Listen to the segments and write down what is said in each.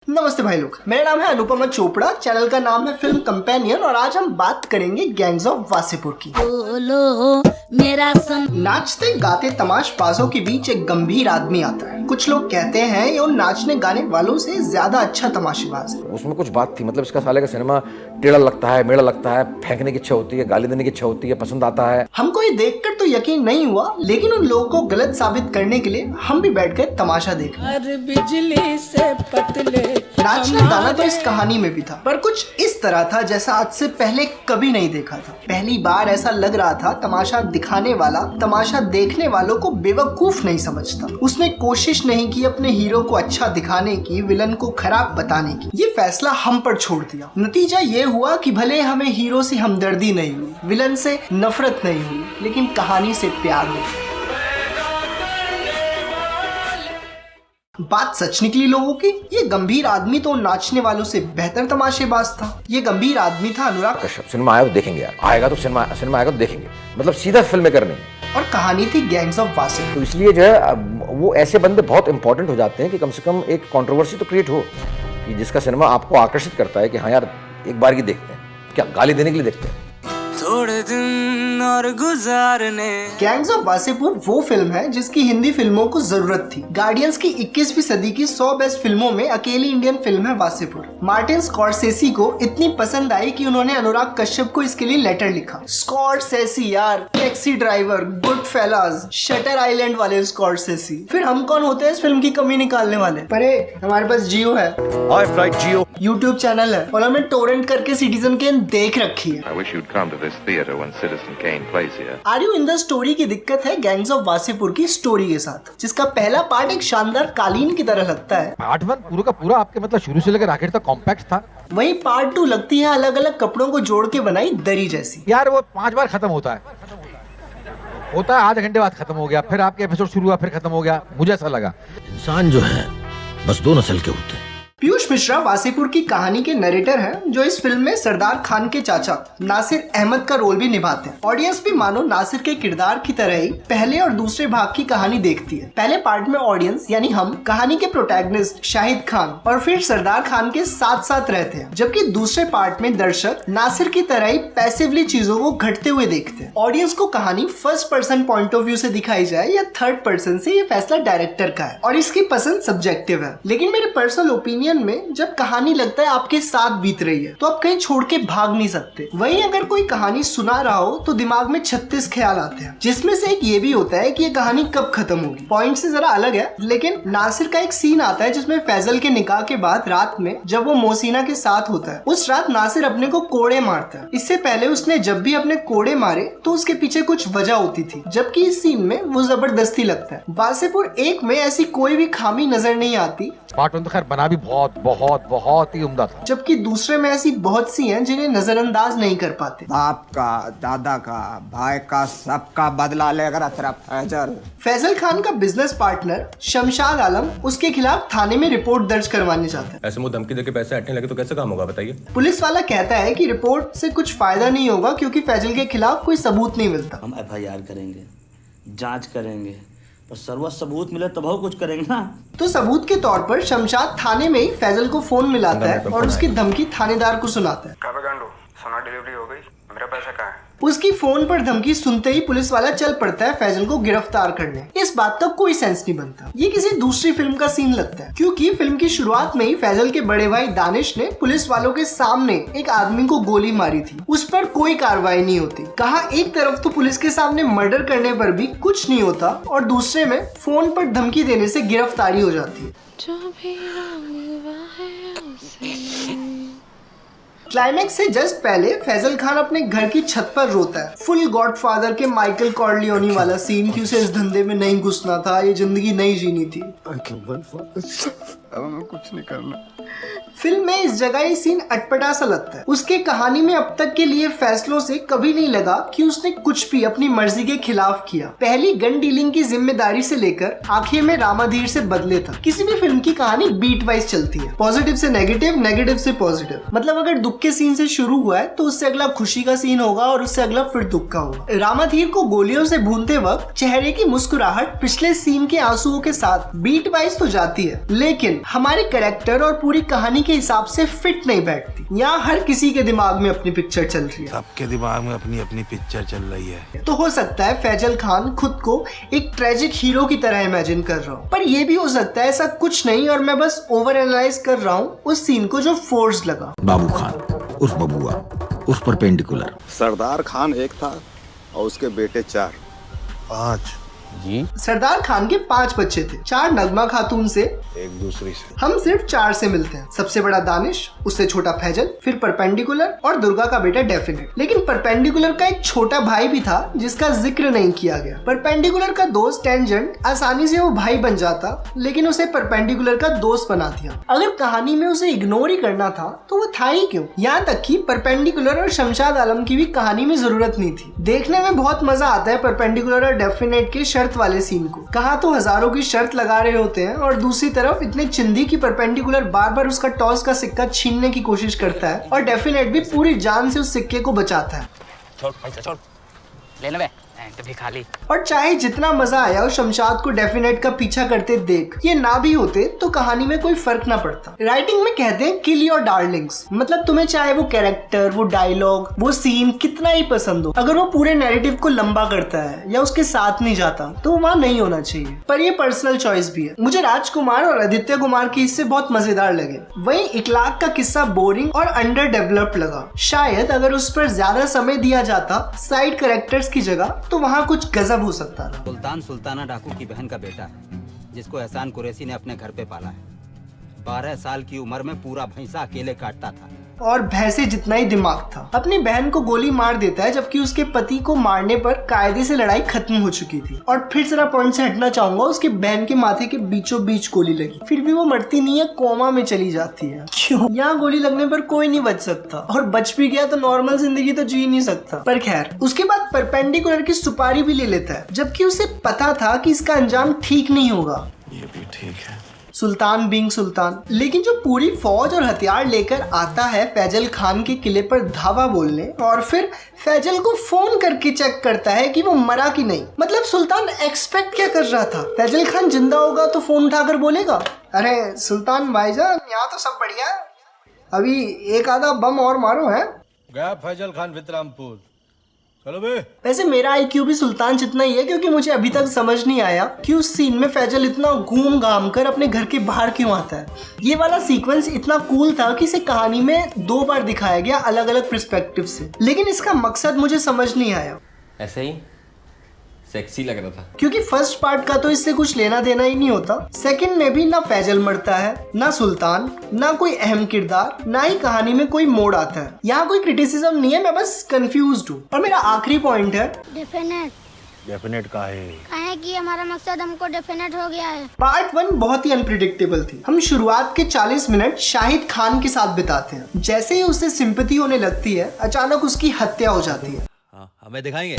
नमस्ते भाई लोग, मेरा नाम है अनुपमा चोपड़ा, चैनल का नाम है फिल्म कंपेनियन और आज हम बात करेंगे गैंग्स ऑफ वासेपुर की। बोलो मेरा नाचते गाते तमाशबाजों के बीच एक गंभीर आदमी आता है। कुछ लोग कहते हैं ये उन नाचने गाने वालों से ज्यादा अच्छा तमाशेबाज है। उसमें कुछ बात थी, मतलब इसका साले का सिनेमा टेढ़ा लगता है, मेढ़ा लगता है, फेंकने की इच्छा होती है, गाली देने की इच्छा होती है, पसंद आता है। हमको ये देखकर तो यकीन नहीं हुआ, लेकिन उन लोगों को गलत साबित करने के लिए हम भी बैठ गए तमाशा देखने। बिजली से पतले नाचना गाना तो इस कहानी में भी था, पर कुछ इस तरह था जैसा आज से पहले कभी नहीं देखा था। पहली बार ऐसा लग रहा था तमाशा दिखाने वाला तमाशा देखने वालों को बेवकूफ नहीं समझता। उसने कोशिश नहीं की अपने हीरो को अच्छा दिखाने की, विलन को खराब बताने की। ये फैसला हम पर छोड़ दिया। नतीजा ये हुआ कि भले हमें हीरो से हमदर्दी नहीं हुई, विलन से नफरत नहीं हुई, लेकिन कहानी से प्यार हुआ। बात सच निकली लोगों की। ये गंभीर आदमी तो नाचने वालों से बेहतर तमाशेबाज था। ये गंभीर आदमी था अनुराग कश्यप। सिनेमा आया तो देखेंगे यार, आएगा तो सिनेमा आएगा तो देखेंगे, मतलब सीधा फिल्म करनी। और कहानी थी गैंग्स ऑफ वासेपुर। तो इसलिए जो है वो ऐसे बंदे बहुत इंपॉर्टेंट हो जाते हैं कि कम से कम एक कंट्रोवर्सी तो क्रिएट हो, कि जिसका सिनेमा आपको आकर्षित करता है कि हाँ यार एक बार की देखते हैं, क्या गाली देने के लिए देखते हैं। थोड़े दिन और गुजारने। गैंग्स ऑफ वासेपुर वो फिल्म है जिसकी हिंदी फिल्मों को जरूरत थी। गार्डियंस की 21वीं सदी की 100 बेस्ट फिल्मों में अकेली इंडियन फिल्म है वासेपुर। मार्टिन स्कॉर्सेसी को इतनी पसंद आई कि उन्होंने अनुराग कश्यप को इसके लिए लेटर लिखा। स्कॉर्सेसी यार, taxi driver, good fellas, shutter island वाले स्कॉर्सेसी। फिर हम कौन होते हैं इस फिल्म की कमी निकालने वाले? परे हमारे पास जियो है, जियो यूट्यूब चैनल है और हमने टोरेंट करके सिटीजन केन देख रखी है। I wish you'd come to this theater when Citizen Kane plays here. Are you in the story की दिक्कत है गैंग्स ऑफ वासेपुर की स्टोरी के साथ, जिसका पहला पार्ट एक शानदार कालीन की तरह लगता है। पार्ट 1 पूरा का पूरा आपके मतलब शुरू से लेकर आखिर तक कॉम्पैक्ट था। वहीं पार्ट 2 लगती है अलग अलग कपड़ों को जोड़ के बनाई दरी जैसी। यार वो 5 बार खत्म होता है आधे घंटे बाद खत्म हो गया, फिर आपके एपिसोड शुरू हुआ, फिर खत्म हो गया। मुझे ऐसा लगा इंसान जो है बस 2 नस्ल के होते हैं। पीयूष मिश्रा वासेपुर की कहानी के नरेटर हैं, जो इस फिल्म में सरदार खान के चाचा नासिर अहमद का रोल भी निभाते हैं। ऑडियंस भी मानो नासिर के किरदार की तरह ही पहले और दूसरे भाग की कहानी देखती है। पहले पार्ट में ऑडियंस यानी हम कहानी के प्रोटैगनिस्ट शाहिद खान और फिर सरदार खान के साथ साथ रहते हैं, जबकि दूसरे पार्ट में दर्शक नासिर की तरह ही पैसिवली चीजों को घटते हुए देखते हैं। ऑडियंस को कहानी first person point of view से दिखाई जाए या थर्ड पर्सन से, ये फैसला डायरेक्टर का है और इसकी पसंद सब्जेक्टिव है। लेकिन मेरे पर्सनल ओपिनियन में जब कहानी लगता है आपके साथ बीत रही है तो आप कहीं छोड़ के भाग नहीं सकते। वहीं अगर कोई कहानी सुना रहा हो तो दिमाग में 36 ख्याल आते हैं, जिसमें से एक ये भी होता है कि ये कहानी कब खत्म होगी। पॉइंट से जरा अलग है, लेकिन नासिर का एक सीन आता है जिसमें फैजल के निकाह के बाद रात में जब वो मोहसिना के साथ होता है, उस रात नासिर अपने को कोड़े मारता है। इससे पहले उसने जब भी अपने कोड़े मारे तो उसके पीछे कुछ वजह होती थी, जबकि इस सीन में वो जबरदस्ती लगता है। वासेपुर 1 में ऐसी कोई भी खामी नजर नहीं आती। पार्ट 1 तो खैर बना भी बहुत ही उम्दा था, जबकि दूसरे में ऐसी बहुत सी हैं जिन्हें नजरअंदाज नहीं कर पाते। बाप का, दादा का, भाई का, सबका बदला लेकर फैजल खान का बिजनेस पार्टनर शमशाद आलम उसके खिलाफ थाने में रिपोर्ट दर्ज करवाने जाता है। ऐसे मुंह धमकी देके पैसे हटने लगे तो कैसे काम होगा बताइए? पुलिस वाला कहता है कि रिपोर्ट से कुछ फायदा नहीं होगा क्योंकि फैजल के खिलाफ कोई सबूत नहीं मिलता। हम FIR करेंगे, जांच करेंगे, और सर्व सबूत मिले तब कुछ करेंगे ना। तो सबूत के तौर पर शमशाद थाने में ही फैजल को फोन मिलाता है और उसकी धमकी थानेदार को सुनाता है। सोना डिलीवरी हो गई, मेरा पैसा कहाँ है? उसकी फोन पर धमकी सुनते ही पुलिस वाला चल पड़ता है फैजल को गिरफ्तार करने। इस बात का कोई सेंस नहीं बनता। ये किसी दूसरी फिल्म का सीन लगता है, क्योंकि फिल्म की शुरुआत में ही फैजल के बड़े भाई दानिश ने पुलिस वालों के सामने एक आदमी को गोली मारी थी। उस पर कोई कार्रवाई नहीं होती। कहा एक तरफ तो पुलिस के सामने मर्डर करने पर भी कुछ नहीं होता और दूसरे में फोन पर धमकी देने से गिरफ्तारी हो जाती है। क्लाइमैक्स से जस्ट पहले फैजल खान अपने घर की छत पर रोता है। फुल गॉडफादर के माइकल कॉर्लियोनी वाला सीन कि उसे इस धंधे में नहीं घुसना था, ये जिंदगी नहीं जीनी थी। अब कुछ नहीं करना। फिल्म में इस जगह ये सीन अटपटा सा लगता है। उसके कहानी में अब तक के लिए फैसलों से कभी नहीं लगा कि उसने कुछ भी अपनी मर्जी के खिलाफ किया। पहली गन डीलिंग की जिम्मेदारी से लेकर आखिर में रामाधीर से बदले तक किसी भी फिल्म की कहानी बीट वाइज चलती है, पॉजिटिव से नेगेटिव, नेगेटिव से पॉजिटिव। मतलब अगर दुख के सीन से शुरू हुआ है तो उससे अगला खुशी का सीन होगा और उससे अगला फिर दुख का होगा। रामाधीर को गोलियों से भूनते वक्त चेहरे की मुस्कुराहट पिछले सीन के आंसुओं के साथ बीट वाइज तो जाती है, लेकिन हमारे कैरेक्टर और पूरी कहानी के हिसाब से फिट नहीं बैठती। यहाँ हर किसी के दिमाग में अपनी पिक्चर चल रही है, सबके दिमाग में अपनी अपनी पिक्चर चल रही है। तो हो सकता है फैजल खान खुद को एक ट्रेजिक हीरो की तरह इमेजिन कर रहा हूँ, पर ये भी हो सकता है ऐसा कुछ नहीं और मैं बस ओवर एनालाइज कर रहा हूँ उस सीन को जो फोर्स लगा। बाबू खान उस बबुआ उस परपेंडिकुलर। सरदार खान एक था और उसके बेटे 4। 5 जी। सरदार खान के 5 बच्चे थे, 4 नगमा खातून से, एक दूसरी से। हम सिर्फ 4 से मिलते हैं। सबसे बड़ा दानिश, उससे छोटा फैजल, फिर परपेंडिकुलर और दुर्गा का बेटा डेफिनेट। लेकिन परपेंडिकुलर का एक छोटा भाई भी था जिसका जिक्र नहीं किया गया। परपेंडिकुलर का दोस्त टेंजेंट आसानी से वो भाई बन जाता, लेकिन उसे परपेंडिकुलर का दोस्त बना दिया। अगर कहानी में उसे इग्नोर ही करना था तो वो था ही क्यों। यहाँ तक कि परपेंडिकुलर और शमशाद आलम की भी कहानी में जरूरत नहीं थी। देखने में बहुत मजा आता है परपेंडिकुलर और डेफिनेट के शर्त वाले सीन को। कहा तो हजारों की शर्त लगा रहे होते हैं और दूसरी तरफ इतने चिंदी की परपेंडिकुलर बार बार उसका टॉस का सिक्का छीनने की कोशिश करता है और डेफिनेट भी पूरी जान से उस सिक्के को बचाता है। छोड़ पैसा छोड़, लेने में भी खाली। और चाहे जितना मजा आया उस शमशाद को डेफिनेट का पीछा करते देख, ये ना भी होते तो कहानी में कोई फर्क ना पड़ता। राइटिंग में कहते हैं किल योर डार्लिंग्स, मतलब तुम्हें चाहे वो कैरेक्टर, वो डायलॉग, वो सीन कितना ही पसंद हो, अगर वो पूरे नैरेटिव को लंबा करता है या उसके साथ नहीं जाता तो वहाँ नहीं होना चाहिए। पर ये पर्सनल चॉइस भी है। मुझे राजकुमार और आदित्य कुमार के हिस्से बहुत मजेदार लगे। वहीं इकलाक का किस्सा बोरिंग और अंडर डेवलप्ड लगा। शायद अगर उस पर ज्यादा समय दिया जाता साइड कैरेक्टर्स की जगह तो वहाँ कुछ गजब हो सकता था। सुल्तान सुल्ताना डाकू की बहन का बेटा है जिसको एहसान कुरैशी ने अपने घर पे पाला है। 12 साल की उम्र में पूरा भैंसा अकेले काटता था और भैंसे जितना ही दिमाग था। अपनी बहन को गोली मार देता है जबकि उसके पति को मारने पर कायदे से लड़ाई खत्म हो चुकी थी। और फिर जरा पॉइंट से हटना चाहूंगा, उसके बहन के माथे के बीचों बीच गोली लगी, फिर भी वो मरती नहीं है, कोमा में चली जाती है। क्यों? यहाँ गोली लगने पर कोई नहीं बच सकता और बच भी गया तो नॉर्मल जिंदगी तो जी नहीं सकता। पर खैर, उसके बाद परपेंडिकुलर की सुपारी भी ले लेता है जबकि उसे पता था कि इसका अंजाम ठीक नहीं होगा। ये भी ठीक है। सुल्तान बिंग सुल्तान। लेकिन जो पूरी फौज और हथियार लेकर आता है फैजल खान के किले पर धावा बोलने और फिर फैजल को फोन करके चेक करता है कि वो मरा कि नहीं, मतलब सुल्तान एक्सपेक्ट क्या कर रहा था? फैजल खान जिंदा होगा तो फोन उठाकर बोलेगा, अरे सुल्तान भाईजान यहाँ तो सब बढ़िया है, अभी एक आधा बम और मारो है। गया फैजल खान वितरामपुर, चलो बे। वैसे मेरा IQ भी सुल्तान जितना ही है क्योंकि मुझे अभी तक समझ नहीं आया कि उस सीन में फैजल इतना घूम घाम कर अपने घर के बाहर क्यों आता है। ये वाला सीक्वेंस इतना कूल था कि इसे कहानी में 2 बार दिखाया गया अलग अलग पर्सपेक्टिव से, लेकिन इसका मकसद मुझे समझ नहीं आया। ऐसे ही सेक्सी लग रहा था क्योंकि फर्स्ट पार्ट का तो इससे कुछ लेना देना ही नहीं होता। सेकंड में भी ना फैजल मरता है, ना सुल्तान, ना कोई अहम किरदार, ना ही कहानी में कोई मोड़ आता है। यहाँ कोई क्रिटिसिज्म नहीं है, मैं बस कंफ्यूज्ड हूँ। और मेरा आखिरी पॉइंट है डेफिनेट का है कि हमारा मकसद हमको डेफिनेट हो गया है। पार्ट 1 बहुत ही अनप्रिडिक्टेबल थी। हम शुरुआत के 40 मिनट शाहिद खान के साथ बिताते हैं। जैसे ही उससे सिंपैथी होने लगती है अचानक उसकी हत्या हो जाती है। हमें दिखाएंगे।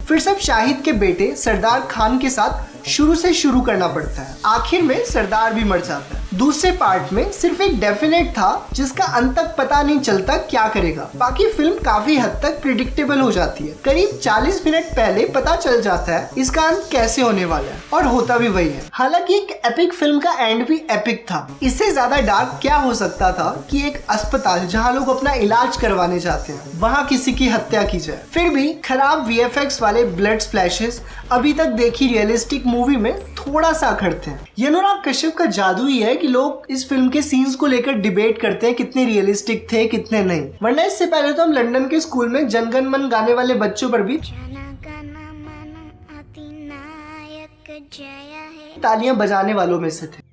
फिर सब शाहिद के बेटे सरदार खान के साथ शुरू से शुरू करना पड़ता है। आखिर में सरदार भी मर जाता है। दूसरे पार्ट में सिर्फ एक डेफिनेट था जिसका अंत तक पता नहीं चलता क्या करेगा। बाकी फिल्म काफी हद तक प्रिडिक्टेबल हो जाती है। करीब 40 मिनट पहले पता चल जाता है इसका अंत कैसे होने वाला है और होता भी वही है। हालांकि एक एपिक फिल्म का एंड भी एपिक था। इससे ज्यादा डार्क क्या हो सकता था कि एक अस्पताल जहाँ लोग अपना इलाज करवाने जाते हैं वहाँ किसी की हत्या की जाए। फिर भी खराब VFX वाले ब्लड स्प्लैशेस अभी तक देखी रियलिस्टिक मूवी में थोड़ा सा अखड़ते हैं। ये अनुराग कश्यप का जादू ही है कि लोग इस फिल्म के सीन्स को लेकर डिबेट करते हैं कितने रियलिस्टिक थे कितने नहीं। वरना इससे पहले तो हम लंदन के स्कूल में जनगण मन गाने वाले बच्चों पर भी तालियां बजाने वालों में से थे।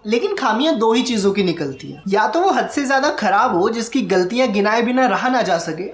लेकिन खामियां 2 ही चीजों की निकलती है, या तो वो हद से ज्यादा खराब हो जिसकी गलतियां गिनाए बिना रहा ना जा सके,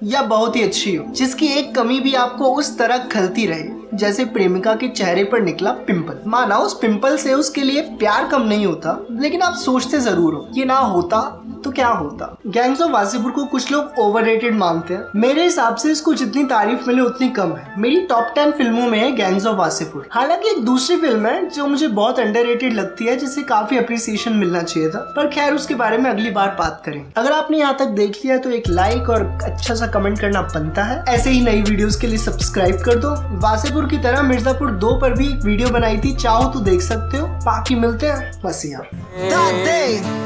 या बहुत ही अच्छी हो जिसकी एक कमी भी आपको उस तरह खलती रहे जैसे प्रेमिका के चेहरे पर निकला पिंपल। माना उस पिंपल से उसके लिए प्यार कम नहीं होता, लेकिन आप सोचते जरूर हो ये ना होता तो क्या होता। गैंग्स ऑफ वासेपुर को कुछ लोग ओवररेटेड मानते हैं, मेरे हिसाब से इसको जितनी तारीफ मिले उतनी कम है। मेरी टॉप 10 फिल्मों में है गैंग्स ऑफ वासेपुर। हालांकि एक दूसरी फिल्म है जो मुझे बहुत अंडररेटेड लगती है, जिसे काफी अप्रिसिएशन मिलना चाहिए था, पर खैर उसके बारे में अगली बार बात करें। अगर आपने यहाँ तक देख लिया तो एक लाइक और अच्छा सा कमेंट करना बनता है। ऐसे ही नई वीडियोस के लिए सब्सक्राइब कर दो। वासेपुर की तरह मिर्जापुर 2 पर भी एक वीडियो बनाई थी, चाहो तो देख सकते हो। बाकी मिलते हैं बस यहाँ।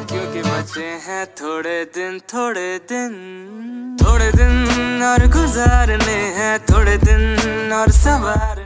क्योंकि बचे हैं थोड़े दिन और गुजारने हैं, थोड़े दिन और सवार